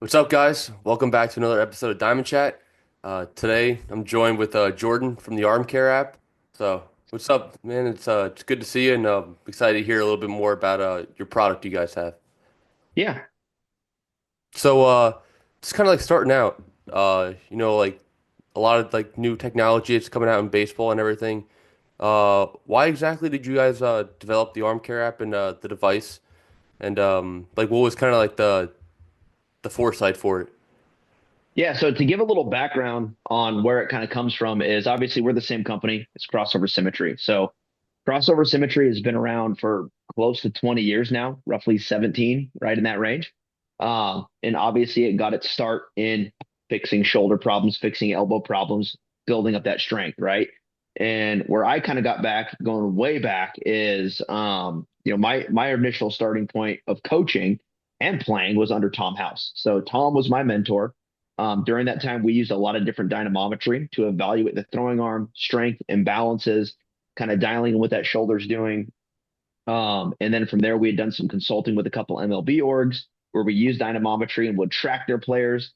What's up, guys? Welcome back to another episode of Diamond Chat. Today, I'm joined with Jordan from the Arm Care app. So, what's up, man? It's good to see you, and excited to hear a little bit more about your product you guys have. Yeah. So, just kind of like starting out, like a lot of like new technology that's coming out in baseball and everything. Why exactly did you guys develop the Arm Care app and the device? And like, what was kind of like the foresight for it? Yeah. So to give a little background on where it kind of comes from is obviously we're the same company. It's Crossover Symmetry. So Crossover Symmetry has been around for close to 20 years now, roughly 17, right in that range. And obviously it got its start in fixing shoulder problems, fixing elbow problems, building up that strength, right? And where I kind of got back, going way back, is my initial starting point of coaching and playing was under Tom House. So Tom was my mentor. During that time, we used a lot of different dynamometry to evaluate the throwing arm strength, imbalances, kind of dialing in what that shoulder's doing. And then from there, we had done some consulting with a couple MLB orgs where we used dynamometry and would track their players.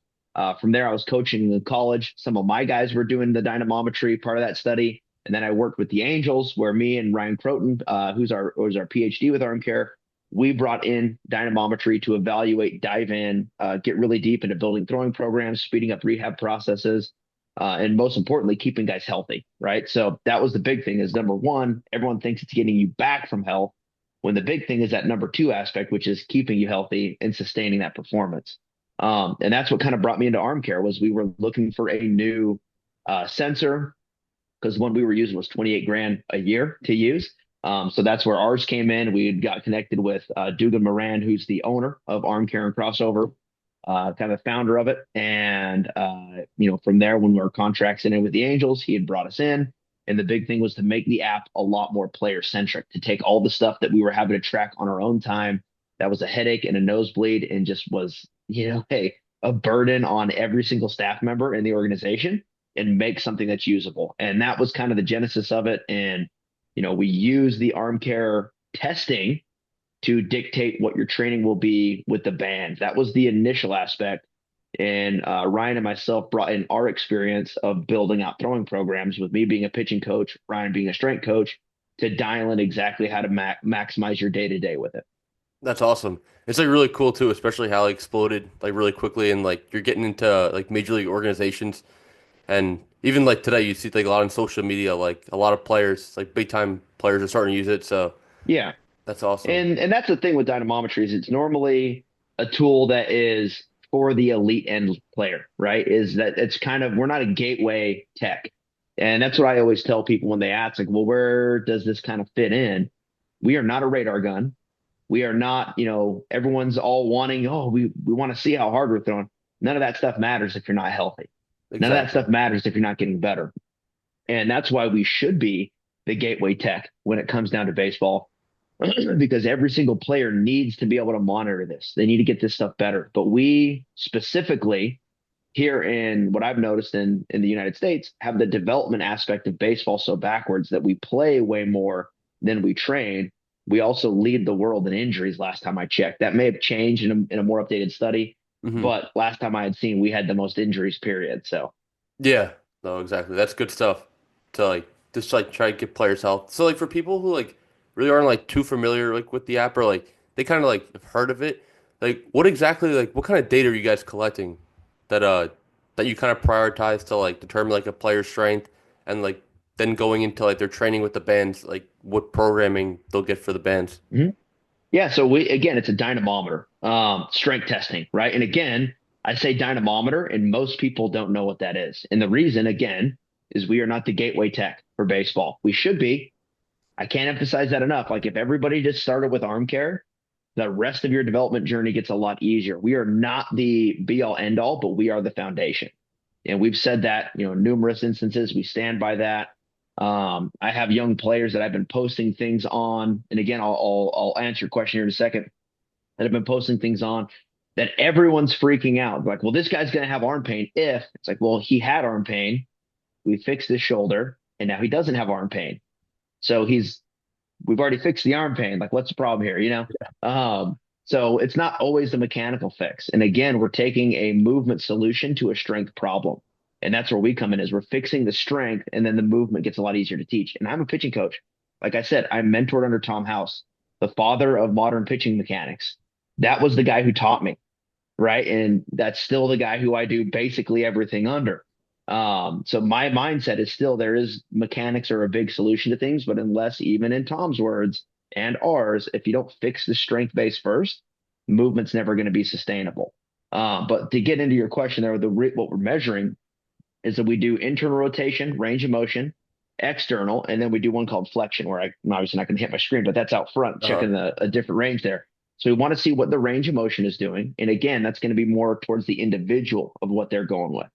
From there, I was coaching in college. Some of my guys were doing the dynamometry part of that study. And then I worked with the Angels, where me and Ryan Croton, who's our PhD with arm care, we brought in dynamometry to evaluate, dive in, get really deep into building throwing programs, speeding up rehab processes, and most importantly, keeping guys healthy. Right. So that was the big thing. Is number one, everyone thinks it's getting you back from health, when the big thing is that number two aspect, which is keeping you healthy and sustaining that performance. And that's what kind of brought me into arm care was we were looking for a new sensor because the one we were using was 28 grand a year to use. So that's where ours came in. We had got connected with Dugan Moran, who's the owner of Arm Care and Crossover, kind of founder of it. And from there, when our contracts in with the Angels, he had brought us in. And the big thing was to make the app a lot more player centric, to take all the stuff that we were having to track on our own time. That was a headache and a nosebleed, and just was, hey, a burden on every single staff member in the organization, and make something that's usable. And that was kind of the genesis of it. And, we use the arm care testing to dictate what your training will be with the band. That was the initial aspect. And Ryan and myself brought in our experience of building out throwing programs, with me being a pitching coach, Ryan being a strength coach, to dial in exactly how to maximize your day to day with it. That's awesome. It's like really cool too, especially how it exploded like really quickly and like you're getting into like major league organizations and even like today you see like a lot on social media like a lot of players like big time players are starting to use it. So Yeah. that's awesome. And that's the thing with dynamometry is it's normally a tool that is for the elite end player, right? Is that it's kind of, we're not a gateway tech. And that's what I always tell people when they ask, like, well, where does this kind of fit in? We are not a radar gun. We are not, everyone's all wanting, oh, we want to see how hard we're throwing. None of that stuff matters if you're not healthy. None of that Exactly. stuff matters if you're not getting better. And that's why we should be the gateway tech when it comes down to baseball, because every single player needs to be able to monitor this. They need to get this stuff better. But we specifically here in what I've noticed in the United States have the development aspect of baseball so backwards that we play way more than we train. We also lead the world in injuries last time I checked. That may have changed in a more updated study, Hmm. but last time I had seen, we had the most injuries, period. So, Yeah. No, exactly. That's good stuff to like just like try to get players health. So like for people who like really aren't like too familiar like with the app or like they kind of like have heard of it, like what exactly like what kind of data are you guys collecting that that you kind of prioritize to like determine like a player's strength and like then going into like their training with the bands, like what programming they'll get for the bands. mhm. Yeah. So again, it's a dynamometer, strength testing, right? And again, I say dynamometer, and most people don't know what that is. And the reason, again, is we are not the gateway tech for baseball. We should be. I can't emphasize that enough. Like if everybody just started with arm care, the rest of your development journey gets a lot easier. We are not the be all end all, but we are the foundation. And we've said that, numerous instances. We stand by that. I have young players that I've been posting things on, and again, I'll answer your question here in a second. That have been posting things on that everyone's freaking out. Like, well, this guy's going to have arm pain if it's like, well, he had arm pain. We fixed his shoulder, and now he doesn't have arm pain. So we've already fixed the arm pain. Like, what's the problem here? Um, So it's not always the mechanical fix. And again, we're taking a movement solution to a strength problem. And that's where we come in is we're fixing the strength and then the movement gets a lot easier to teach. And I'm a pitching coach. Like I said, I mentored under Tom House, the father of modern pitching mechanics. That was the guy who taught me, right? And that's still the guy who I do basically everything under. So my mindset is still there is mechanics are a big solution to things, but unless even in Tom's words and ours, if you don't fix the strength base first, movement's never going to be sustainable. But to get into your question there, what we're measuring is that we do internal rotation, range of motion, external, and then we do one called flexion, where I'm obviously not going to hit my screen, but that's out front, Uh, checking a different range there. So we want to see what the range of motion is doing. And again, that's going to be more towards the individual of what they're going with.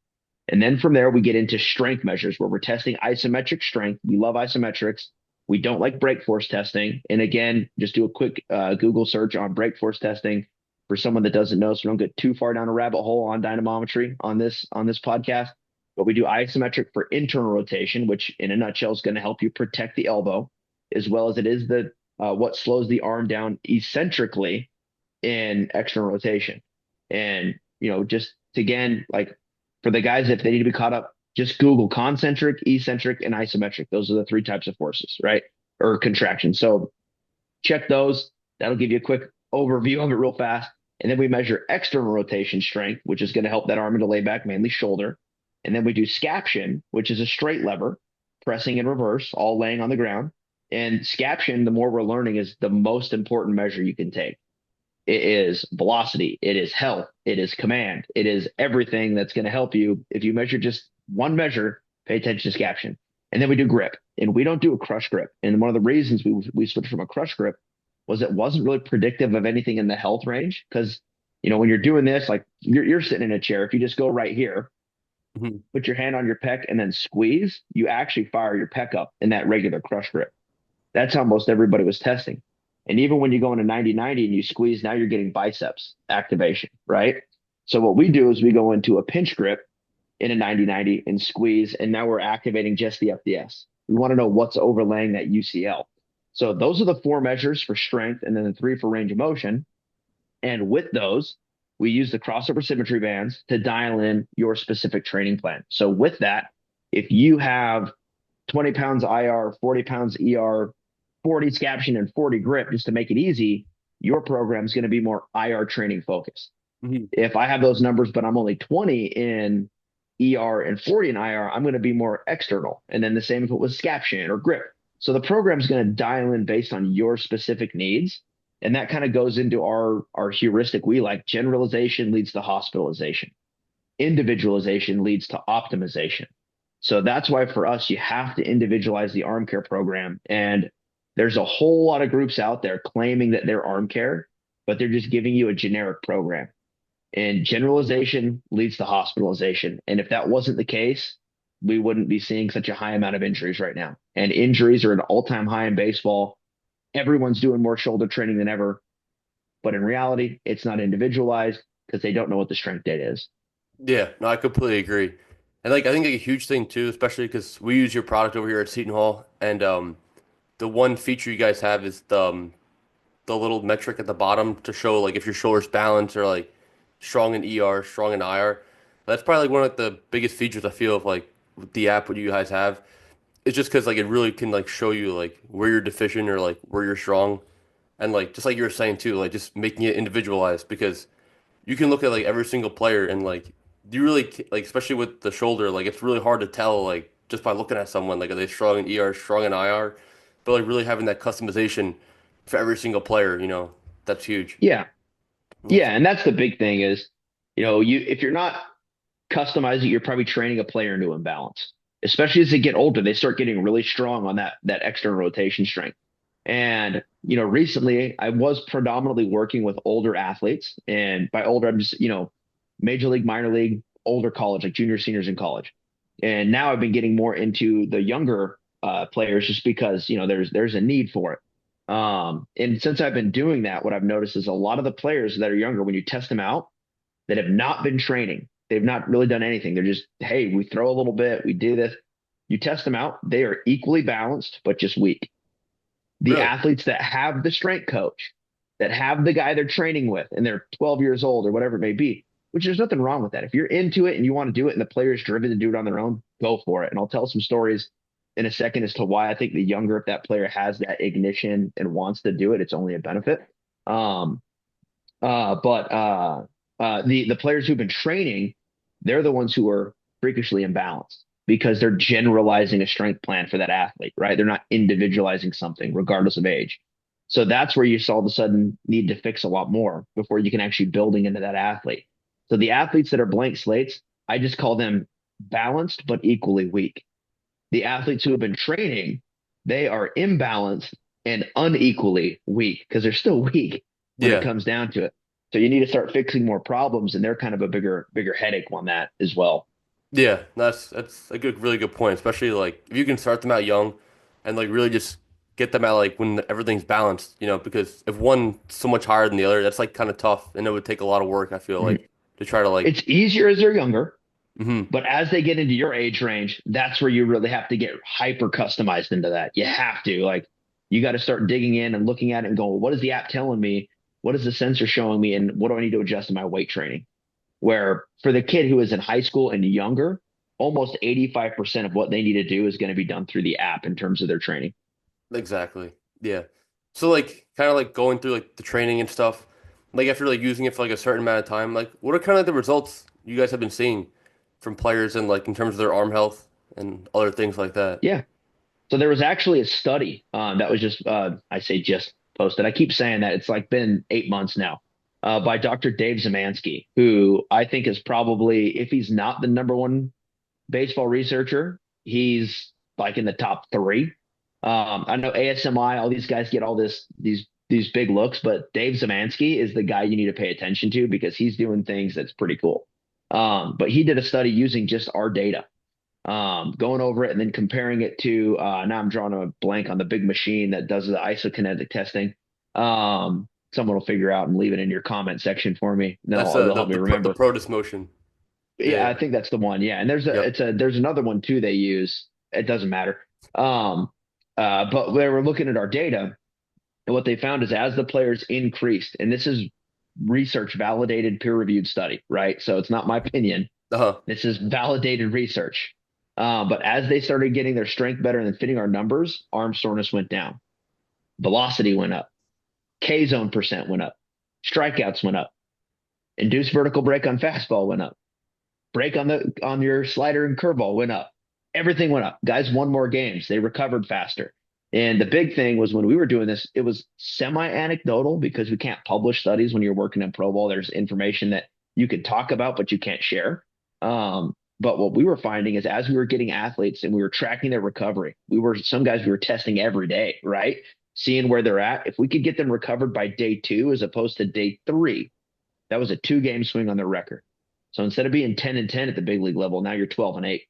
And then from there, we get into strength measures where we're testing isometric strength. We love isometrics. We don't like brake force testing. And again, just do a quick Google search on brake force testing for someone that doesn't know, so we don't get too far down a rabbit hole on dynamometry on this podcast. But we do isometric for internal rotation, which in a nutshell is going to help you protect the elbow, as well as it is the what slows the arm down eccentrically in external rotation. And just again, like for the guys, if they need to be caught up, just Google concentric, eccentric, and isometric. Those are the three types of forces, right? Or contractions. So check those. That'll give you a quick overview of it real fast. And then we measure external rotation strength, which is going to help that arm into layback, mainly shoulder. And then we do scaption, which is a straight lever, pressing in reverse, all laying on the ground. And scaption, the more we're learning, is the most important measure you can take. It is velocity, it is health, it is command, it is everything that's going to help you. If you measure just one measure, pay attention to scaption. And then we do grip, and we don't do a crush grip. And one of the reasons we switched from a crush grip was it wasn't really predictive of anything in the health range. Because when you're doing this, like you're sitting in a chair, if you just go right here, mhm. put your hand on your pec and then squeeze, you actually fire your pec up in that regular crush grip. That's how most everybody was testing. And even when you go into 90-90 and you squeeze, now you're getting biceps activation, right? So what we do is we go into a pinch grip in a 90-90 and squeeze, and now we're activating just the FDS. We want to know what's overlaying that UCL. So those are the four measures for strength, and then the three for range of motion. And with those, we use the crossover symmetry bands to dial in your specific training plan. So with that, if you have 20 pounds IR, 40 pounds ER, 40 scaption, and 40 grip, just to make it easy, your program is going to be more IR training focused. Mhm. If I have those numbers, but I'm only 20 in ER and 40 in IR, I'm going to be more external. And then the same if it was scaption or grip. So the program is going to dial in based on your specific needs. And that kind of goes into our heuristic. We like generalization leads to hospitalization. Individualization leads to optimization. So that's why for us, you have to individualize the arm care program. And there's a whole lot of groups out there claiming that they're arm care, but they're just giving you a generic program. And generalization leads to hospitalization. And if that wasn't the case, we wouldn't be seeing such a high amount of injuries right now. And injuries are at an all-time high in baseball. Everyone's doing more shoulder training than ever. But in reality, it's not individualized because they don't know what the strength data is. Yeah, no, I completely agree. And like I think like a huge thing too, especially because we use your product over here at Seton Hall, and the one feature you guys have is the little metric at the bottom to show like if your shoulders balance or like strong in ER, strong in IR. That's probably like one of the biggest features I feel of like with the app what you guys have. It's just because like it really can like show you like where you're deficient or like where you're strong, and like just like you were saying too, like just making it individualized because you can look at like every single player and like you really like especially with the shoulder like it's really hard to tell like just by looking at someone like are they strong in ER, strong in IR, but like really having that customization for every single player, that's huge. Yeah. That's, Yeah. And that's the big thing is, you if you're not customizing, you're probably training a player into imbalance. Especially as they get older, they start getting really strong on that external rotation strength. And recently I was predominantly working with older athletes, and by older I'm just major league, minor league, older college, like junior, seniors in college. And now I've been getting more into the younger players just because there's a need for it. And since I've been doing that, what I've noticed is a lot of the players that are younger, when you test them out, that have not been training. They've not really done anything. They're just, hey, we throw a little bit, we do this. You test them out, they are equally balanced, but just weak. The really? athletes that have the strength coach, that have the guy they're training with and they're 12 years old or whatever it may be, which there's nothing wrong with that. If you're into it and you want to do it and the player's driven to do it on their own, go for it. And I'll tell some stories in a second as to why I think the younger, if that player has that ignition and wants to do it, it's only a benefit. Um, but the players who've been training, they're the ones who are freakishly imbalanced because they're generalizing a strength plan for that athlete, right? They're not individualizing something regardless of age. So that's where you all of a sudden need to fix a lot more before you can actually building into that athlete. So the athletes that are blank slates, I just call them balanced but equally weak. The athletes who have been training, they are imbalanced and unequally weak because they're still weak when it Yeah. comes down to it. So you need to start fixing more problems, and they're kind of a bigger headache on that as well. Yeah, that's a good, really good point. Especially like if you can start them out young, and like really just get them out like when everything's balanced, because if one's so much higher than the other, that's like kind of tough, and it would take a lot of work. I feel Mhm. like to try to like, It's easier as they're younger, hmm but as they get into your age range, that's where you really have to get hyper customized into that. You have to like you got to start digging in and looking at it and going, what is the app telling me? What is the sensor showing me? And what do I need to adjust in my weight training? Where for the kid who is in high school and younger, almost 85% of what they need to do is going to be done through the app in terms of their training. exactly, yeah. So like kind of like going through like the training and stuff, like after like using it for like a certain amount of time, like what are kind of the results you guys have been seeing from players and like in terms of their arm health and other things like that? Yeah. So there was actually a study that was just, I say just posted. I keep saying that it's like been 8 months now by Dr. Dave Zemansky, who I think is probably, if he's not the number one baseball researcher, he's like in the top three. I know ASMI, all these guys get all these big looks, but Dave Zemansky is the guy you need to pay attention to because he's doing things that's pretty cool. But he did a study using just our data, going over it and then comparing it to now I'm drawing a blank on the big machine that does the isokinetic testing. Someone will figure out and leave it in your comment section for me. That's They'll help me the remember. Protus motion. Yeah, Yeah. I think that's the one. Yeah, and there's a Yep. it's a there's another one too they use. It doesn't matter. Um, but they were looking at our data, and what they found is as the players increased, and this is research validated, peer reviewed study, right? So it's not my opinion. Uh-huh. This is validated research. But as they started getting their strength better and fitting our numbers, arm soreness went down, velocity went up, K zone percent went up, strikeouts went up, induced vertical break on fastball went up, break on your slider and curveball went up. Everything went up. Guys won more games. They recovered faster. And the big thing was when we were doing this, it was semi anecdotal because we can't publish studies when you're working in pro ball. There's information that you can talk about, but you can't share. But what we were finding is as we were getting athletes and we were tracking their recovery, some guys we were testing every day, right? Seeing where they're at. If we could get them recovered by day two as opposed to day three, that was a 2 game swing on their record. So instead of being 10-10 at the big league level, now you're 12-8.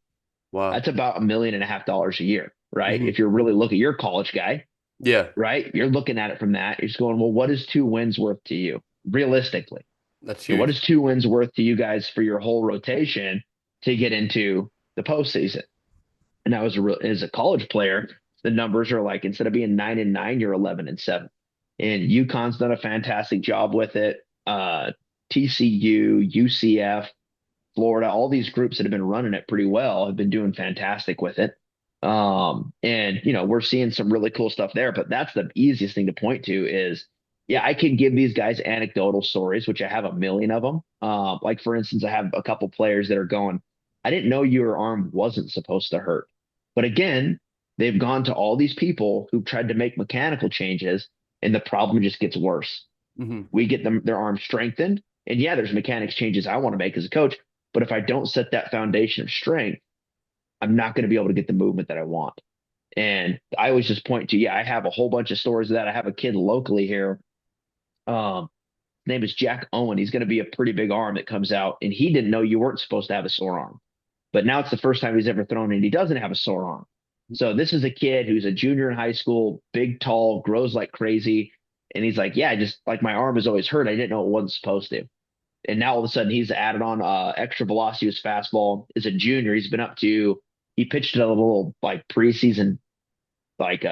Wow. That's about $1.5 million a year, right? hmm If you're really looking, you're a college guy, Yeah, right? You're looking at it from that. You're just going, well, what is 2 wins worth to you realistically? that's And what huge. is 2 wins worth to you guys for your whole rotation to get into the postseason? And now as a college player, the numbers are like instead of being 9-9, you're 11-7. And UConn's done a fantastic job with it. TCU, UCF, Florida, all these groups that have been running it pretty well have been doing fantastic with it. And we're seeing some really cool stuff there, but that's the easiest thing to point to is, yeah, I can give these guys anecdotal stories, which I have a million of them. Like for instance, I have a couple players that are going, I didn't know your arm wasn't supposed to hurt. But again, they've gone to all these people who've tried to make mechanical changes, and the problem just gets worse. hmm We get them their arm strengthened. And yeah, there's mechanics changes I want to make as a coach. But if I don't set that foundation of strength, I'm not going to be able to get the movement that I want. And I always just point to, yeah, I have a whole bunch of stories of that. I have a kid locally here. Um, his name is Jack Owen. He's going to be a pretty big arm that comes out, and he didn't know you weren't supposed to have a sore arm. But now it's the first time he's ever thrown, and he doesn't have a sore arm. So this is a kid who's a junior in high school, big, tall, grows like crazy. And he's like, yeah, just like my arm has always hurt. I didn't know it wasn't supposed to. And now all of a sudden he's added on extra velocity with his fastball. As a junior, he pitched at a little like preseason, like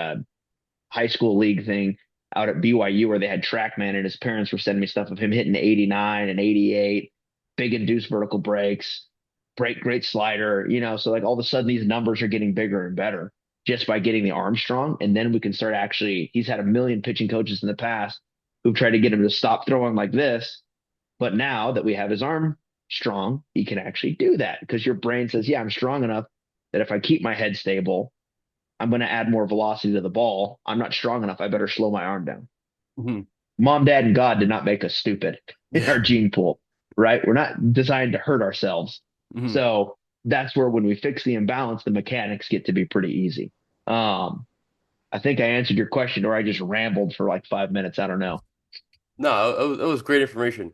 high school league thing. out at BYU where they had TrackMan, and his parents were sending me stuff of him hitting 89 and 88, big induced vertical breaks, great slider, so like all of a sudden these numbers are getting bigger and better just by getting the arm strong. And then we can start actually, he's had a million pitching coaches in the past who've tried to get him to stop throwing like this. But now that we have his arm strong, he can actually do that because your brain says, yeah, I'm strong enough that if I keep my head stable, I'm going to add more velocity to the ball. I'm not strong enough. I better slow my arm down. Hmm. Mom, dad, and God did not make us stupid in Yeah. our gene pool, right? We're not designed to hurt ourselves. Hmm. So that's where when we fix the imbalance, the mechanics get to be pretty easy. Um, I think I answered your question, or I just rambled for like 5 minutes. I don't know. No, it was great information.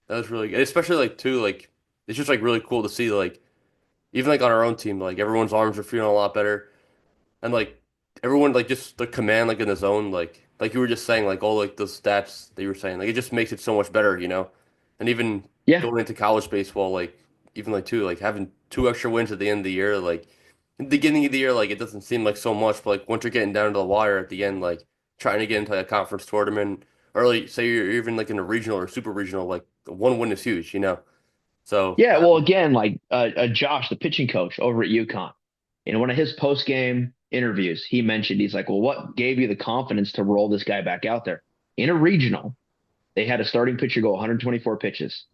That was really good. Especially like too, like it's just like really cool to see like even like on our own team, like everyone's arms are feeling a lot better. And like everyone like just the command like in the zone like you were just saying like all like the stats that you were saying like it just makes it so much better, you know. And even Yeah. going into college baseball like even like too like having two extra wins at the end of the year like in the beginning of the year like it doesn't seem like so much, but like once you're getting down to the wire at the end like trying to get into like, a conference tournament or like say you're even like in a regional or super regional like one win is huge, you know. So Yeah. Well, again, like Josh, the pitching coach over at UConn, in one of his post game interviews, he mentioned, he's like, well, what gave you the confidence to roll this guy back out there? In a regional, they had a starting pitcher go 124 pitches.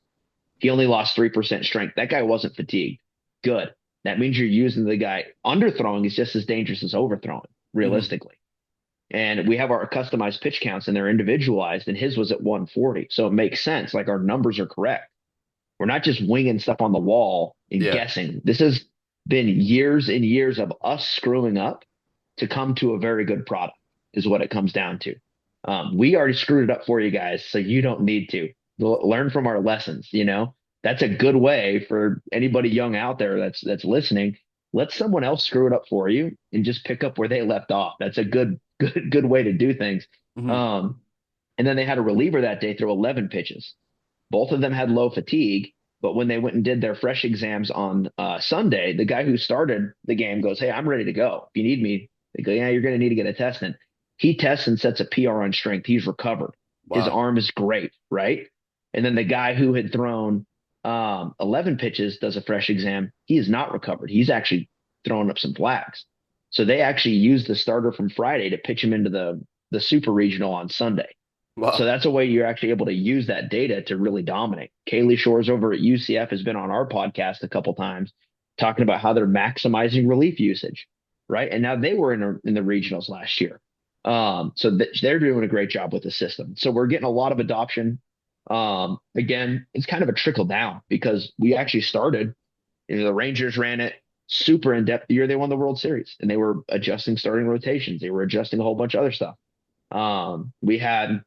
He only lost 3% strength. That guy wasn't fatigued. Good. That means you're using the guy. Underthrowing is just as dangerous as overthrowing, mhm, realistically. And we have our customized pitch counts and they're individualized, and his was at 140. So it makes sense. Like our numbers are correct. We're not just winging stuff on the wall and yeah. guessing. This has been years and years of us screwing up to come to a very good product, is what it comes down to. We already screwed it up for you guys, so you don't need to learn from our lessons. That's a good way for anybody young out there that's listening. Let someone else screw it up for you and just pick up where they left off. That's a good way to do things. Mhm. Um, and then they had a reliever that day throw 11 pitches. Both of them had low fatigue, but when they went and did their fresh exams on Sunday, the guy who started the game goes, "Hey, I'm ready to go. If you need me," they go, "Yeah, you're going to need to get a test in." He tests and sets a PR on strength. He's recovered. His Wow. arm is great, right? And then the guy who had thrown 11 pitches does a fresh exam. He is not recovered. He's actually throwing up some flags. So they actually used the starter from Friday to pitch him into the super regional on Sunday. So Wow. that's a way you're actually able to use that data to really dominate. Kaylee Shores over at UCF has been on our podcast a couple times talking about how they're maximizing relief usage, right? And now they were in the regionals last year. They're doing a great job with the system. So we're getting a lot of adoption. Again, it's kind of a trickle down because we actually started, the Rangers ran it super in depth the year they won the World Series, and they were adjusting starting rotations. They were adjusting a whole bunch of other stuff. We had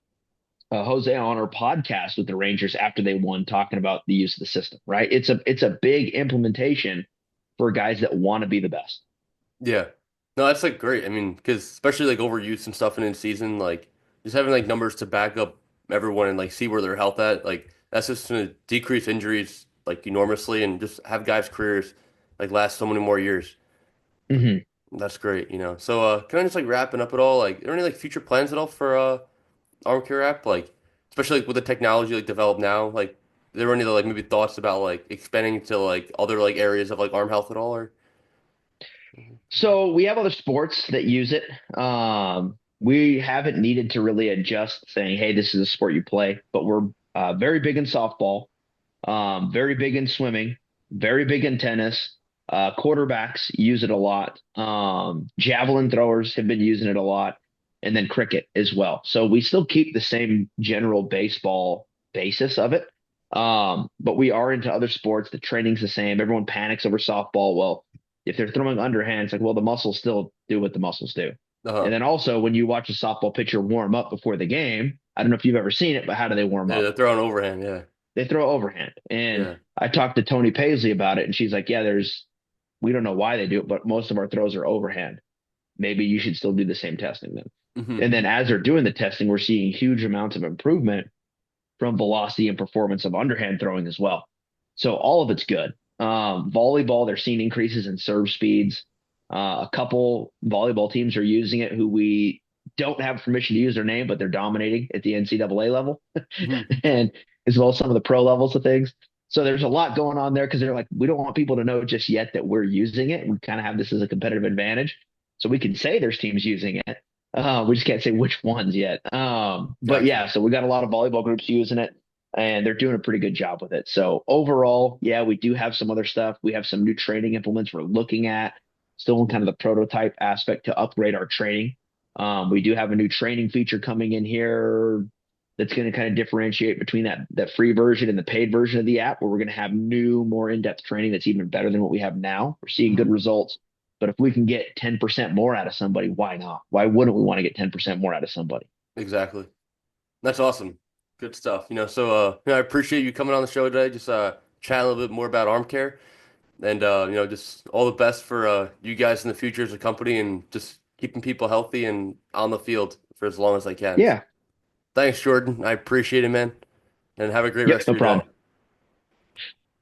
Jose on our podcast with the Rangers after they won, talking about the use of the system. Right? It's a big implementation for guys that want to be the best. Yeah. No, that's like great. I mean, because especially like overuse and stuff in season, like just having like numbers to back up everyone and like see where their health at, like that's just gonna decrease injuries like enormously and just have guys' careers like last so many more years. Hmm. That's great, you know. So can I just like wrapping up at all? Like, are there any like future plans at all for Arm Care app? Like, especially like with the technology like developed now, like are there any like maybe thoughts about like expanding to like other like areas of like arm health at all or? So we have other sports that use it. We haven't needed to really adjust, saying, "Hey, this is a sport you play," but we're very big in softball, very big in swimming, very big in tennis. Quarterbacks use it a lot. Javelin throwers have been using it a lot, and then cricket as well. So we still keep the same general baseball basis of it. But we are into other sports. The training's the same. Everyone panics over softball. Well, if they're throwing underhand, it's like, well, the muscles still do what the muscles do. And Uh-huh. then also when you watch a softball pitcher warm up before the game, I don't know if you've ever seen it, but how do they warm Yeah, up? they're throwing overhand, yeah. They throw overhand. And Yeah. I talked to Tony Paisley about it, and she's like, yeah, we don't know why they do it, but most of our throws are overhand. Maybe you should still do the same testing then. Hmm. And then as they're doing the testing, we're seeing huge amounts of improvement from velocity and performance of underhand throwing as well. So all of it's good. Volleyball, they're seeing increases in serve speeds. A couple volleyball teams are using it who we don't have permission to use their name, but they're dominating at the NCAA level Mhm. and as well as some of the pro levels of things. So there's a lot going on there because they're like, we don't want people to know just yet that we're using it. We kind of have this as a competitive advantage. So we can say there's teams using it. We just can't say which ones yet. But Gotcha. yeah, so we got a lot of volleyball groups using it and they're doing a pretty good job with it. So overall, yeah, we do have some other stuff. We have some new training implements we're looking at, still in kind of the prototype aspect to upgrade our training. We do have a new training feature coming in here that's going to kind of differentiate between that free version and the paid version of the app, where we're going to have new, more in-depth training that's even better than what we have now. We're seeing good Mhm. results. But if we can get 10% more out of somebody, why not? Why wouldn't we want to get 10% more out of somebody? Exactly. That's awesome. Good stuff. I appreciate you coming on the show today, just chat a little bit more about arm care and just all the best for you guys in the future as a company and just keeping people healthy and on the field for as long as they can. Yeah. Thanks, Jordan. I appreciate it, man. And have a great Yep. rest of No your day. problem.